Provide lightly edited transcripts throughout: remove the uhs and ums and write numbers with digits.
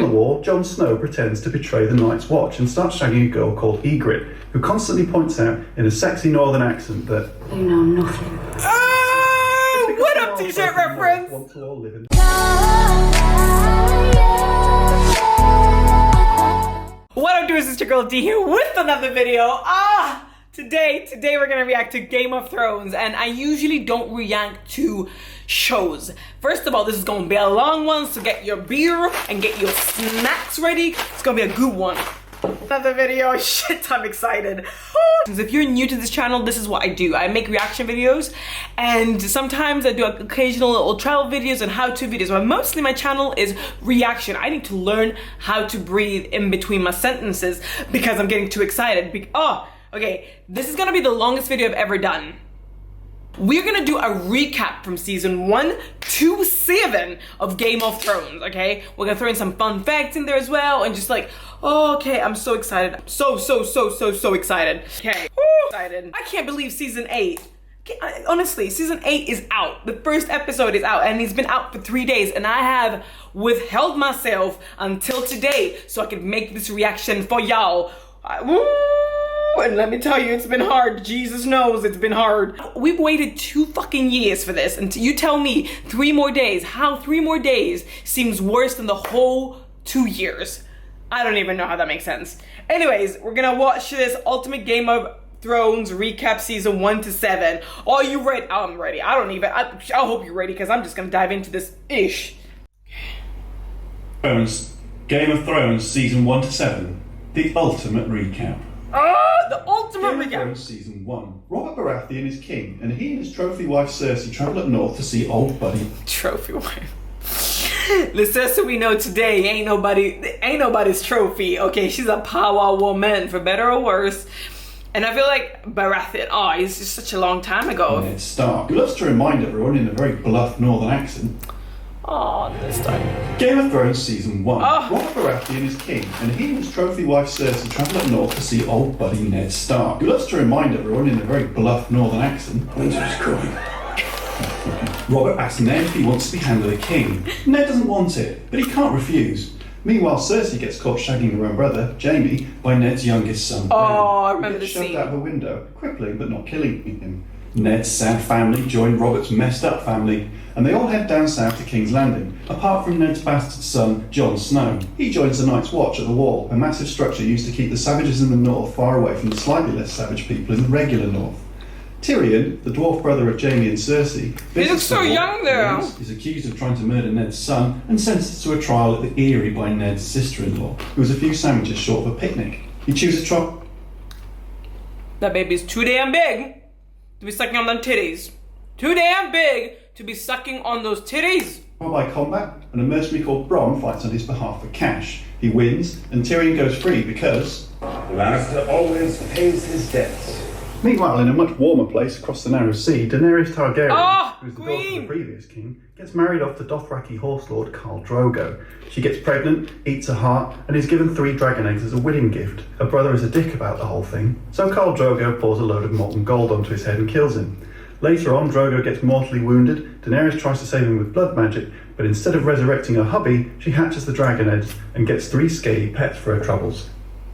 war, Jon Snow pretends to betray the Night's Watch and starts shagging a girl called Ygritte, who constantly points out in a sexy northern accent that you know nothing. Oh, what up, t-shirt reference? Want to all live in What up, doers? It's your girl D here with another video. Today we're gonna react to Game of Thrones, and I usually don't react to shows. First of all, this is gonna be a long one, so get your beer and get your snacks ready. It's gonna be a good one. Another video, shit, I'm excited. If you're new to this channel, this is what I do. I make reaction videos, and sometimes I do occasional little travel videos and how-to videos, but mostly my channel is reaction. I need to learn how to breathe in between my sentences because I'm getting too excited. Okay, this is gonna be the longest video I've ever done. We're gonna do a recap from season 1 to 7 of Game of Thrones, okay? We're gonna throw in some fun facts in there as well, and just like, okay, I'm so excited. I'm so excited. Okay, excited. I can't believe season 8. Honestly, season 8 is out. The first episode is out, and it's been out for 3 days, and I have withheld myself until today so I could make this reaction for y'all. And let me tell you, it's been hard. Jesus knows it's been hard. We've waited 2 fucking years for this, and you tell me 3 more days, how 3 more days seems worse than the whole 2 years. I don't even know how that makes sense. Anyways, we're gonna watch this Ultimate Game of Thrones recap season 1 to 7. Are you ready? I'm ready. I hope you're ready, because I'm just gonna dive into this ish. Game of Thrones season 1 to 7. The ultimate recap. The ultimate recap. Game of Thrones season 1. Robert Baratheon is king, and he and his trophy wife Cersei travel up north to see old buddy. Trophy wife. The Cersei we know today ain't nobody's trophy. Okay, she's a power woman, for better or worse. And I feel like Baratheon, he's just such a long time ago. Ned Stark, who loves to remind everyone in a very bluff northern accent. This time. Game of Thrones season 1. Oh. Robert Baratheon is king, and he and his trophy wife Cersei travel up north to see old buddy Ned Stark, who loves to remind everyone in a very bluff northern accent. Winter's coming. Robert asks Ned if he wants to be hand of the king. Ned doesn't want it, but he can't refuse. Meanwhile, Cersei gets caught shagging her own brother, Jaime, by Ned's youngest son, Bran, I remember who gets the shoved scene. out her window, crippling but not killing him. Ned's sad family join Robert's messed up family, and they all head down south to King's Landing, apart from Ned's bastard son, Jon Snow. He joins the Night's Watch at the Wall, a massive structure used to keep the savages in the north far away from the slightly less savage people in the regular north. Tyrion, the dwarf brother of Jaime and Cersei, He looks so young there. is accused of trying to murder Ned's son and sentenced to a trial at the Eyrie by Ned's sister-in-law, who was a few sandwiches short of a picnic. He chooses trial. That baby's too damn big to be sucking on them titties. Too damn big to be sucking on those titties. By combat, and a mercenary called Bronn fights on his behalf for cash. He wins, and Tyrion goes free because The Lannister always pays his debts. Meanwhile, in a much warmer place across the narrow sea, Daenerys Targaryen, who's the daughter of Queen! the previous king, gets married off to Dothraki horse lord Khal Drogo. She gets pregnant, eats a heart, and is given 3 dragon eggs as a wedding gift. Her brother is a dick about the whole thing, so Khal Drogo pours a load of molten gold onto his head and kills him. Later on, Drogo gets mortally wounded. Daenerys tries to save him with blood magic, but instead of resurrecting her hubby, she hatches the dragon eggs and gets 3 scaly pets for her troubles.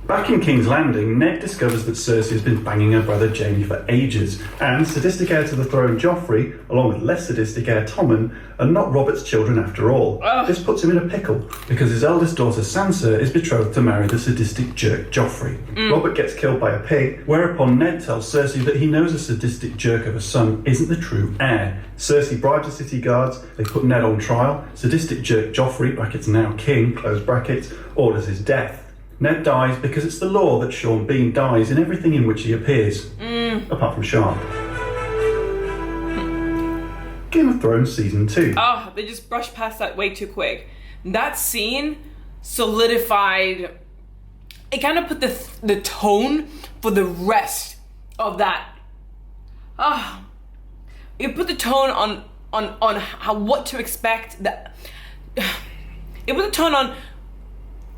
Back in King's Landing, Ned discovers that Cersei has been banging her brother Jaime for ages, and sadistic heir to the throne Joffrey, along with less sadistic heir Tommen, are not Robert's children after all. This puts him in a pickle, because his eldest daughter Sansa is betrothed to marry the sadistic jerk Joffrey. Robert gets killed by a pig, whereupon Ned tells Cersei that he knows a sadistic jerk of a son isn't the true heir. Cersei bribes the city guards, they put Ned on trial, sadistic jerk Joffrey, brackets now king, close brackets, orders his death. Ned dies because it's the law that Sean Bean dies in everything in which he appears, apart from Sharp. Game of Thrones season 2. They just brushed past that way too quick. That scene solidified, it kind of put the tone for the rest of that. It put the tone on how what to expect. It put the tone on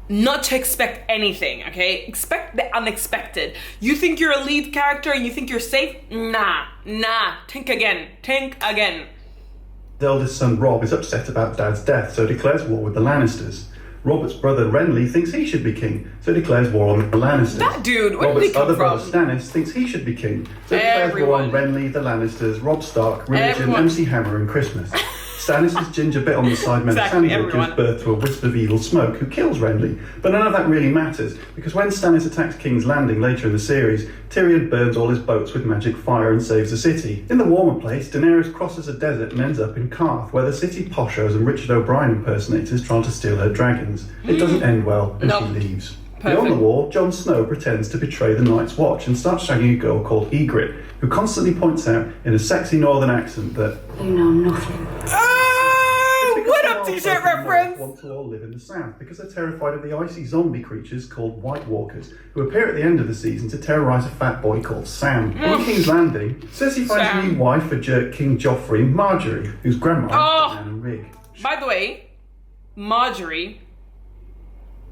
not to expect anything, okay? Expect the unexpected. You think you're a lead character and you think you're safe? Nah. Think again. His eldest son Robb is upset about Dad's death, so declares war with the Lannisters. Robert's brother Renly thinks he should be king, so declares war on the Lannisters. That dude, where did he Robert's come other from? brother Stannis thinks he should be king, so declares war on Renly, the Lannisters, Robb Stark, religion, MC Hammer and Christmas. Stannis' ginger bit on the side Melisandre gives birth to a wisp of evil smoke who kills Renly, but none of that really matters, because when Stannis attacks King's Landing later in the series, Tyrion burns all his boats with magic fire and saves the city. In the warmer place, Daenerys crosses a desert and ends up in Karth, where the city poshos and Richard O'Brien impersonators try to steal her dragons. It doesn't end well, and she leaves. Beyond the wall, Jon Snow pretends to betray the Night's Watch and starts shagging a girl called Ygritte, who constantly points out in a sexy northern accent that you know nothing. What up, T-shirt reference? Want to all live in the south because they're terrified of the icy zombie creatures called White Walkers, who appear at the end of the season to terrorise a fat boy called Sam. On King's Landing, Cersei finds a new wife for jerk King Joffrey, Marjorie, whose grandma is Anna Rigg. By the way, Marjorie,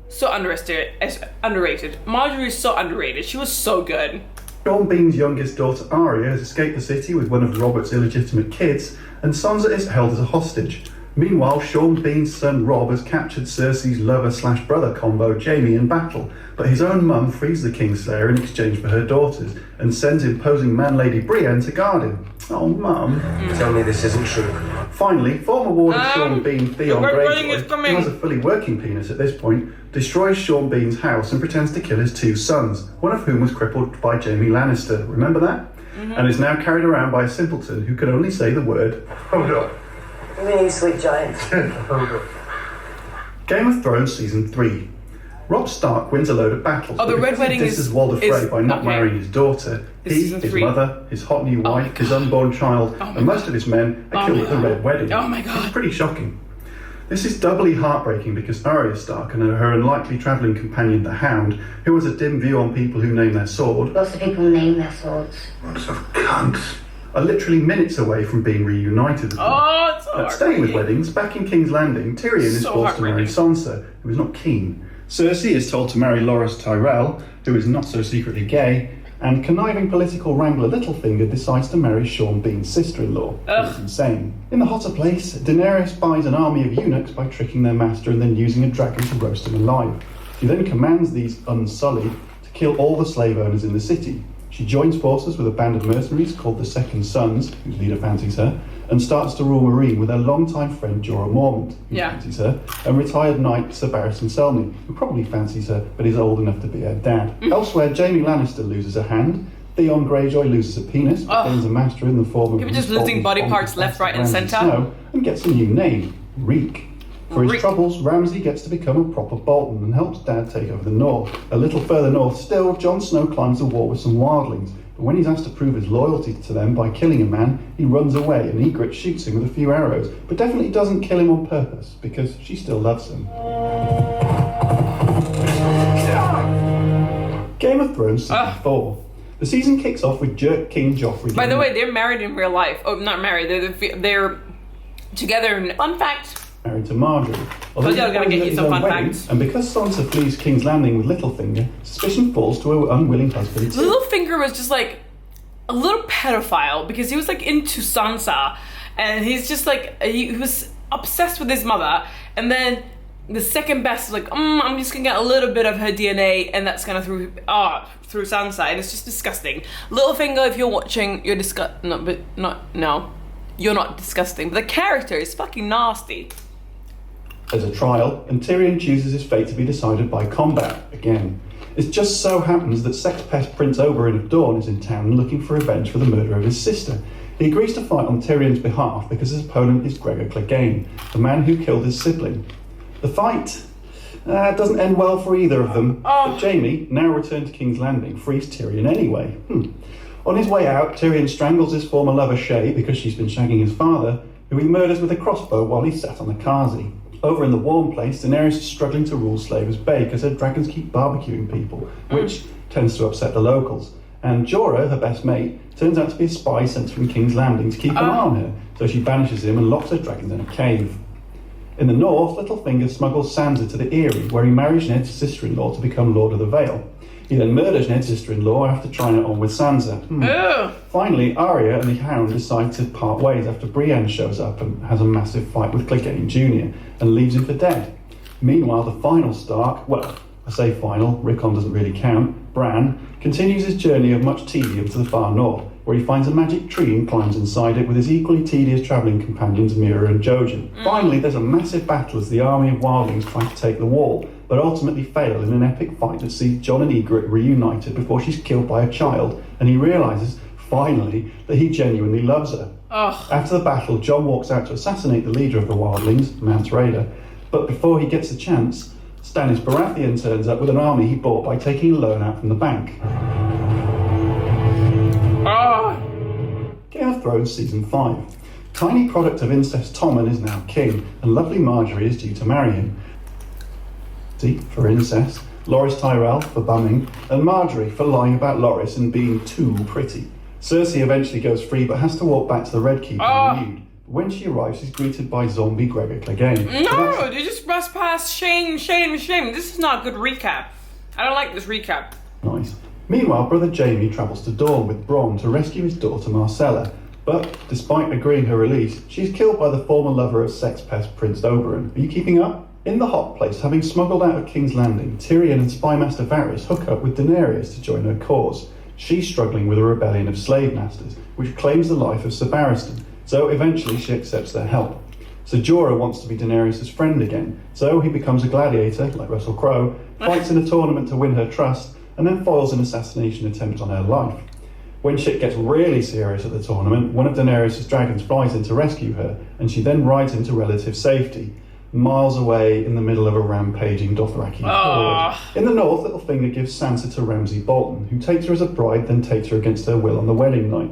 so underrated. Marjorie is so underrated. She was so good. Sean Bean's youngest daughter Arya has escaped the city with one of Robert's illegitimate kids, and Sansa is held as a hostage. Meanwhile, Sean Bean's son Robb has captured Cersei's lover-slash-brother combo Jaime in battle, but his own mum frees the Kingslayer in exchange for her daughters, and sends imposing man-lady Brienne to guard him. Oh, Mum. Tell me this isn't true. Finally, former ward of Sean Bean, Theon Greyjoy, coming. who has a fully working penis at this point, destroys Sean Bean's house and pretends to kill his two sons, one of whom was crippled by Jaime Lannister, remember that? And is now carried around by a simpleton who can only say the word, hold up. Me, sweet giant. Hold up. Game of Thrones Season 3. Robb Stark wins a load of battles. Oh, the Red Wedding is Walder Frey by not marrying his daughter. He, his mother, his hot new wife, his unborn child, and most of his men are killed at the Red Wedding. Oh my god. It's pretty shocking. This is doubly heartbreaking because Arya Stark and her unlikely travelling companion, the Hound, who has a dim view on people who name their sword. Lots of people name their swords. Lots of cunts. Are literally minutes away from being reunited with them. Oh, it's so Staying with weddings, back in King's Landing, Tyrion is forced to marry Sansa, who is not keen. Cersei is told to marry Loras Tyrell, who is not so secretly gay, and conniving political wrangler Littlefinger decides to marry Sean Bean's sister-in-law, who is insane. In the hotter place, Daenerys buys an army of eunuchs by tricking their master and then using a dragon to roast him alive. She then commands these Unsullied to kill all the slave owners in the city. She joins forces with a band of mercenaries called the Second Sons, whose leader fancies her, and starts to rule Meereen with her longtime friend Jorah Mormont, who fancies her, and retired knight Sir Barristan Selmy, who probably fancies her but is old enough to be her dad. Elsewhere, Jaime Lannister loses a hand, Theon Greyjoy loses a penis, but gains a master in the form of... People just losing body parts left, right and centre. And gets a new name, Reek. For his troubles, Ramsay gets to become a proper Bolton and helps Dad take over the north. A little further north still, Jon Snow climbs a wall with some wildlings, but when he's asked to prove his loyalty to them by killing a man, he runs away and Ygritte shoots him with a few arrows, but definitely doesn't kill him on purpose, because she still loves him. Game of Thrones Season 4. The season kicks off with jerk King Joffrey. By the way, they're married in real life. Oh, not married. They're together. Fun fact. Married to Marjorie. Told you I was gonna get you some fun facts. And because Sansa flees King's Landing with Littlefinger, suspicion falls to her unwilling husband. Littlefinger was just like a little pedophile because he was like into Sansa, and he's just like he was obsessed with his mother. And then the second best is like, I'm just gonna get a little bit of her DNA, and that's gonna through Sansa, and it's just disgusting. Littlefinger, if you're watching, you're you're not disgusting, but the character is fucking nasty. There's a trial, and Tyrion chooses his fate to be decided by combat, again. It just so happens that sex pest Prince Oberyn of Dorne is in town looking for revenge for the murder of his sister. He agrees to fight on Tyrion's behalf because his opponent is Gregor Clegane, the man who killed his sibling. The fight doesn't end well for either of them, but Jaime, now returned to King's Landing, frees Tyrion anyway. On his way out, Tyrion strangles his former lover Shae because she's been shagging his father, who he murders with a crossbow while he's sat on the Kazi. Over in the warm place, Daenerys is struggling to rule Slaver's Bay because her dragons keep barbecuing people, which tends to upset the locals. And Jorah, her best mate, turns out to be a spy sent from King's Landing to keep an eye on her, so she banishes him and locks her dragons in a cave. In the north, Littlefinger smuggles Sansa to the Eyrie, where he marries Ned's sister-in-law to become Lord of the Vale. He then murders Ned's sister-in-law after trying it on with Sansa. Finally, Arya and the Hound decide to part ways after Brienne shows up and has a massive fight with Clegane Jr. and leaves him for dead. Meanwhile, the final Stark, well, I say final, Rickon doesn't really count, Bran, continues his journey of much tedium to the far north, where he finds a magic tree and climbs inside it with his equally tedious travelling companions Mira and Jojen. Finally, there's a massive battle as the army of wildlings try to take the wall, but ultimately fail in an epic fight that sees Jon and Ygritte reunited before she's killed by a child, and he realises, finally, that he genuinely loves her. Ugh. After the battle, Jon walks out to assassinate the leader of the wildlings, Mance Rayder, but before he gets a chance, Stannis Baratheon turns up with an army he bought by taking a loan out from the bank. Game of Thrones Season 5. Tiny product of incest Tommen is now king, and lovely Marjorie is due to marry him. For incest, Loris Tyrell for bumming, and Marjorie for lying about Loris and being too pretty. Cersei eventually goes free but has to walk back to the Red Keep renewed. When she arrives, she's greeted by zombie Gregor Clegane. No, they just rushed past shame. This is not a good recap. I don't like this recap. Nice. Meanwhile, brother Jaime travels to Dorne with Bronn to rescue his daughter Marcella, but despite agreeing her release, she's killed by the former lover of sex pest Prince Oberyn. Are you keeping up? In the hot place, having smuggled out of King's Landing, Tyrion and Spymaster Varys hook up with Daenerys to join her cause. She's struggling with a rebellion of slave masters, which claims the life of Ser Barristan, so eventually she accepts their help. Ser Jorah wants to be Daenerys' friend again, so he becomes a gladiator, like Russell Crowe, fights in a tournament to win her trust, and then foils an assassination attempt on her life. When shit gets really serious at the tournament, one of Daenerys' dragons flies in to rescue her, and she then rides into relative safety, miles away in the middle of a rampaging Dothraki horde. In the north, Littlefinger gives Sansa to Ramsay Bolton, who takes her as a bride, then takes her against her will on the wedding night.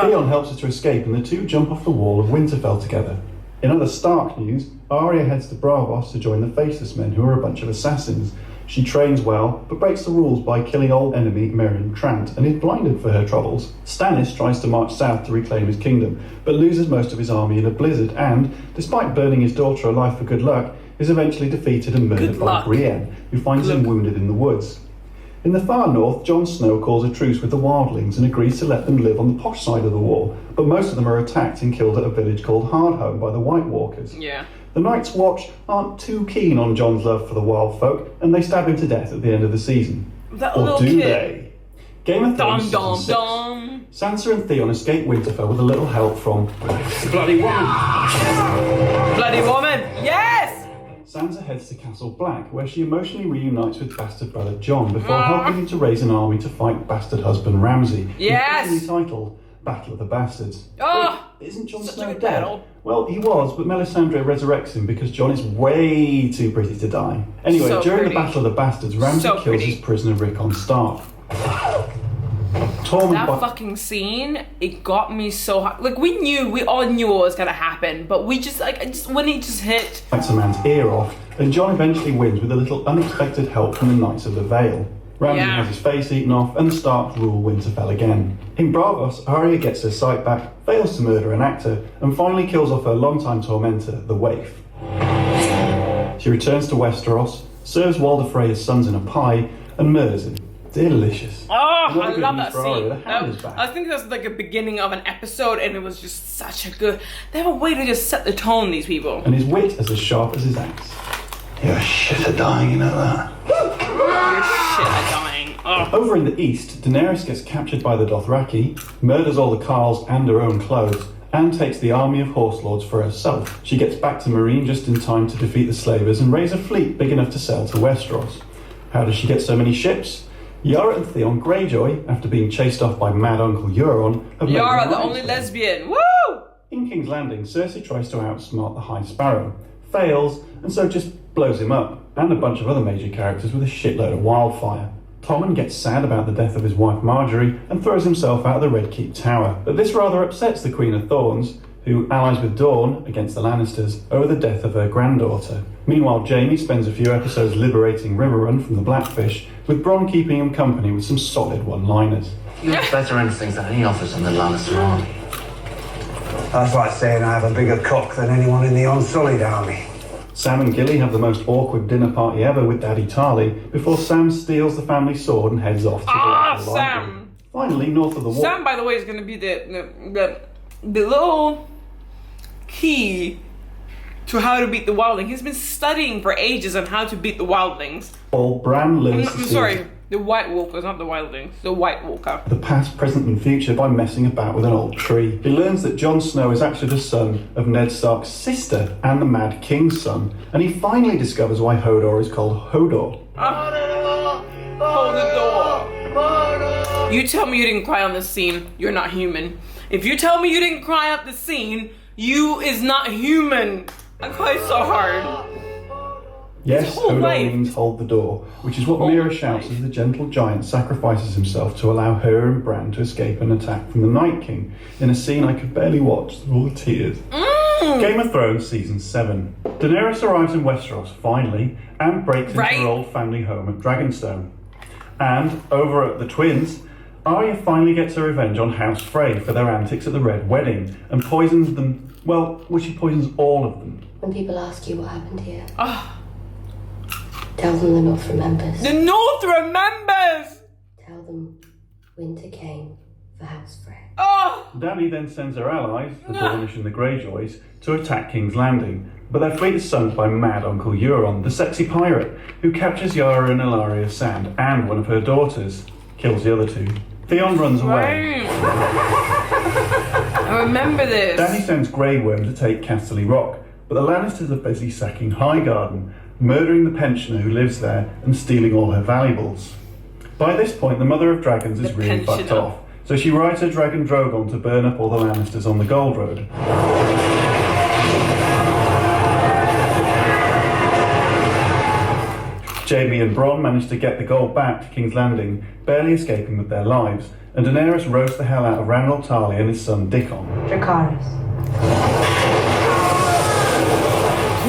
Theon helps her to escape, and the two jump off the wall of Winterfell together. In other Stark news, Arya heads to Braavos to join the Faceless Men, who are a bunch of assassins. She trains well, but breaks the rules by killing old enemy Meryn Trant, and is blinded for her troubles. Stannis tries to march south to reclaim his kingdom, but loses most of his army in a blizzard and, despite burning his daughter alive for good luck, is eventually defeated and murdered by Brienne, who finds him wounded in the woods. In the far north, Jon Snow calls a truce with the wildlings and agrees to let them live on the posh side of the wall, but most of them are attacked and killed at a village called Hardhome by the White Walkers. The Night's Watch aren't too keen on Jon's love for the wild folk, and they stab him to death at the end of the season. Or do they? Game of Thrones Season 6. Sansa and Theon escape Winterfell with a little help from the bloody woman. Bloody woman! Yes! Sansa heads to Castle Black, where she emotionally reunites with bastard brother Jon before helping him to raise an army to fight bastard husband Ramsay. Yes! Titled Battle of the Bastards. Wait, isn't Jon Snow dead? Battle. Well, he was, but Melisandre resurrects him because Jon is way too pretty to die. Anyway, during the Battle of the Bastards, Ramsay kills his prisoner Rickon Stark. That fucking scene, it got me so hot. Like, we all knew what was gonna happen, but when it just hit. Bites a man's ear off, and Jon eventually wins with a little unexpected help from the Knights of the Vale. Ramsay has his face eaten off, and the Starks rule Winterfell again. In Braavos, Arya gets her sight back, fails to murder an actor, and finally kills off her longtime tormentor, the Waif. She returns to Westeros, serves Walder Frey's sons in a pie, and murders him. Delicious. I love that scene. I think that's like a beginning of an episode, and it was just such a good. They have a way to just set the tone, these people. And his wit is as sharp as his axe. You're shit at dying, you know that. You're shit at dying. Over in the east, Daenerys gets captured by the Dothraki, murders all the Khals and her own clothes, and takes the army of horse lords for herself. She gets back to Meereen just in time to defeat the slavers and raise a fleet big enough to sail to Westeros. How does she get so many ships? Yara and Theon Greyjoy, after being chased off by Mad Uncle Euron, have Yara, the only lesbian. Woo! In King's Landing, Cersei tries to outsmart the High Sparrow, fails, and so just blows him up, and a bunch of other major characters with a shitload of wildfire. Tommen gets sad about the death of his wife Marjorie and throws himself out of the Red Keep Tower. But this rather upsets the Queen of Thorns, who allies with Dawn against the Lannisters over the death of her granddaughter. Meanwhile, Jaime spends a few episodes liberating Riverrun from the Blackfish, with Bronn keeping him company with some solid one-liners. You have better instincts than any officer in the Lannister army. That's like saying I have a bigger cock than anyone in the Unsullied army. Sam and Gilly have the most awkward dinner party ever with Daddy Tarly before Sam steals the family sword and heads off to the library. Sam! Finally, north of the wall. Sam, by the way, is going to be the little key to how to beat the wildling. He's been studying for ages on how to beat the wildlings. Well, Bran learns to see Sorry, the White Walkers, not the wildlings. The White Walker. the past, present and future by messing about with an old tree. He learns that Jon Snow is actually the son of Ned Stark's sister and the Mad King's son. And he finally discovers why Hodor is called Hodor. Hold the door. You tell me you didn't cry on this scene, you're not human. If you tell me you didn't cry up the scene, you is not human. I cried so hard. Yes, whole Hodor life. means hold the door, which is what Mira shouts as the gentle giant sacrifices himself to allow her and Bran to escape an attack from the Night King, in a scene I could barely watch through all the tears. Game of Thrones Season 7. Daenerys arrives in Westeros, finally, and breaks into her old family home at Dragonstone. And, over at the Twins, Arya finally gets her revenge on House Frey for their antics at the Red Wedding, and poisons them, well, she poisons all of them. When people ask you what happened here, tell them the North remembers. The North remembers! Tell them winter came for House Frey. Oh! Dany then sends her allies, the Dornish and the Greyjoys, to attack King's Landing, but their fleet is sunk by mad Uncle Euron, the sexy pirate, who captures Yara and Illyria Sand and one of her daughters, kills the other two. Theon runs away. Right. I remember this. Dany sends Grey Worm to take Casterly Rock, but the Lannisters are busy sacking Highgarden, murdering the pensioner who lives there and stealing all her valuables. By this point, the Mother of Dragons is really fucked off, so she rides her dragon Drogon to burn up all the Lannisters on the Gold Road. Jaime and Bronn manage to get the gold back to King's Landing, barely escaping with their lives, and Daenerys roasts the hell out of Randall Tarly and his son Dickon. Dracarys.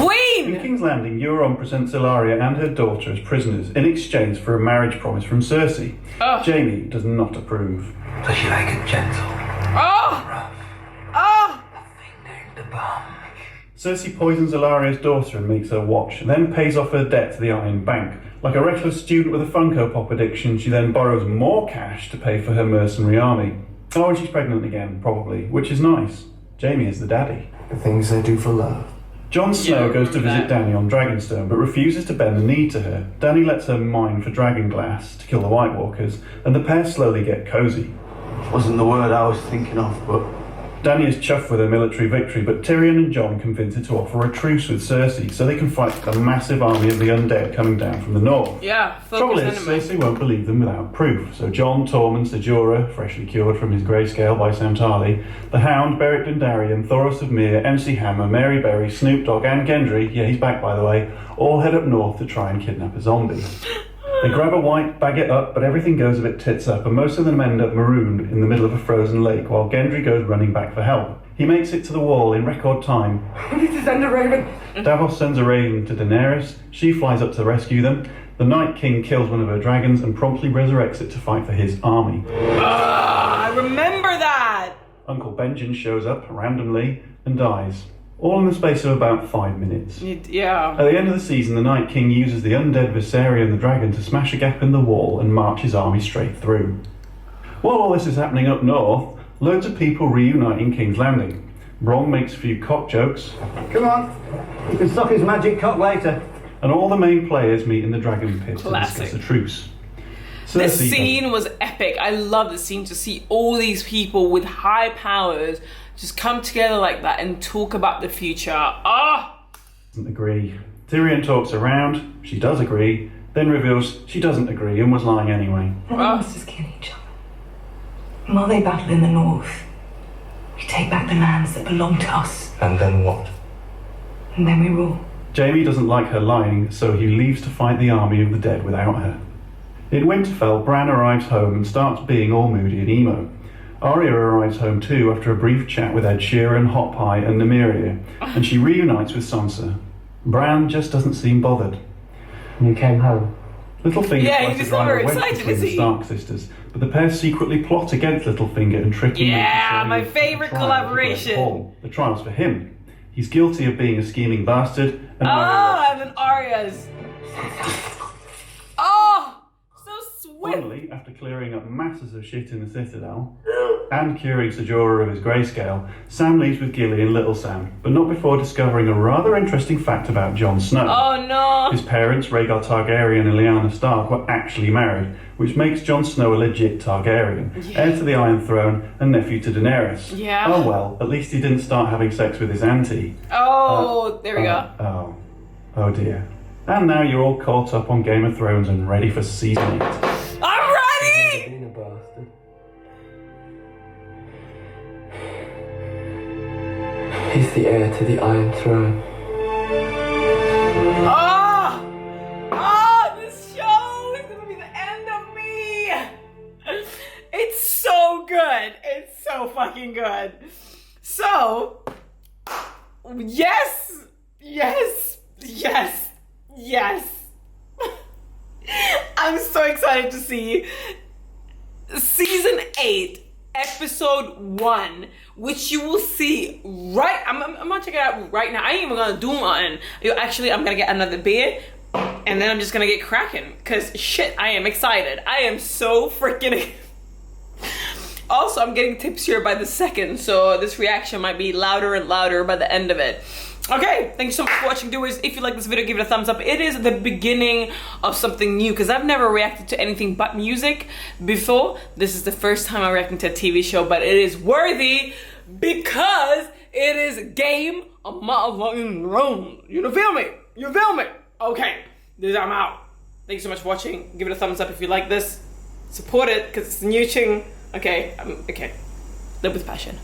Queen! In King's Landing, Euron presents Illyria and her daughter as prisoners in exchange for a marriage promise from Cersei. Jaime does not approve. Does you like it gentle? Oh! Oh! The bomb. Cersei poisons Illyria's daughter and makes her watch, then pays off her debt to the Iron Bank. Like a reckless student with a Funko Pop addiction, she then borrows more cash to pay for her mercenary army. Oh, and she's pregnant again, probably, which is nice. Jaime is the daddy. The things they do for love. Jon Snow goes to visit Dany on Dragonstone, but refuses to bend the knee to her. Dany lets her mine for dragon glass to kill the White Walkers, and the pair slowly get cosy. Wasn't the word I was thinking of, but Dany is chuffed with her military victory, but Tyrion and Jon convince her to offer a truce with Cersei so they can fight the massive army of the undead coming down from the north. Yeah, Trouble is, Cersei won't believe them without proof, so Jon torments Jorah, freshly cured from his greyscale by Sam Tarly, the Hound, Beric Dondarrion, Thoros of Myr, MC Hammer, Mary Berry, Snoop Dogg and Gendry, yeah he's back by the way, all head up north to try and kidnap a zombie. They grab a white, bag it up, but everything goes a bit tits up, and most of them end up marooned in the middle of a frozen lake while Gendry goes running back for help. He makes it to the wall in record time. We need to send a raven. Davos sends a raven to Daenerys. She flies up to rescue them. The Night King kills one of her dragons and promptly resurrects it to fight for his army. I remember that! Uncle Benjen shows up randomly and dies. All in the space of about 5 minutes. Yeah. At the end of the season, the Night King uses the undead Viserion the dragon to smash a gap in the wall and march his army straight through. While all this is happening up north, loads of people reunite in King's Landing. Bronn makes a few cock jokes. come on. You can suck his magic cock later. And all the main players meet in the dragon pit Classic. to discuss a truce. This Cersei- scene was epic. I love the scene to see all these people with high powers just come together like that and talk about the future. Doesn't agree. Tyrion talks around, she does agree, then reveals she doesn't agree and was lying anyway. The monsters kill each other. And while they battle in the north, we take back the lands that belong to us. And then what? And then we rule. Jaime doesn't like her lying, so he leaves to fight the army of the dead without her. In Winterfell, Bran arrives home and starts being all moody and emo. Arya arrives home too after a brief chat with Ed Sheeran, Hot Pie and Nymeria, and she reunites with Sansa. Bran just doesn't seem bothered. You came home. Littlefinger Yeah, tries he's to just drive never a wedge excited, between is the he? Stark sisters, but the pair secretly plot against Littlefinger and trick him into Yeah, showing my up at the favorite trial of the Great collaboration. Hall. The trial's for him. He's guilty of being a scheming bastard, and And then Arya's. Oh, so swift. finally, after clearing up masses of shit in the Citadel, and curing Ser Jorah of his grayscale, Sam leaves with Gilly and Little Sam, but not before discovering a rather interesting fact about Jon Snow. Oh no! His parents, Rhaegar Targaryen and Lyanna Stark, were actually married, which makes Jon Snow a legit Targaryen, heir to the Iron Throne and nephew to Daenerys. Yeah. Oh well, at least he didn't start having sex with his auntie. Oh, there we go. Oh dear. And now you're all caught up on Game of Thrones and ready for season 8. I'm ready! Being a bastard. He's the heir to the Iron Throne. This show is gonna be the end of me! It's so good. It's so fucking good. So, yes! I'm so excited to see season 8, episode 1, which you will see right. I'm gonna check it out right now. I ain't even gonna do one. Actually, I'm gonna get another beer and then I'm just gonna get cracking. Cause shit, I am excited. I am so freaking. Also, I'm getting tipsier by the second, so this reaction might be louder and louder by the end of it. Okay, thank you so much for watching, viewers. If you like this video, give it a thumbs up. It is the beginning of something new because I've never reacted to anything but music before. This is the first time I'm reacting to a TV show, but it is worthy because it is Game of Motherfucking Thrones. You feel me? You feel me? Okay, I'm out. Thank you so much for watching. Give it a thumbs up if you like this. Support it because it's a new thing. Okay, okay. Live with passion.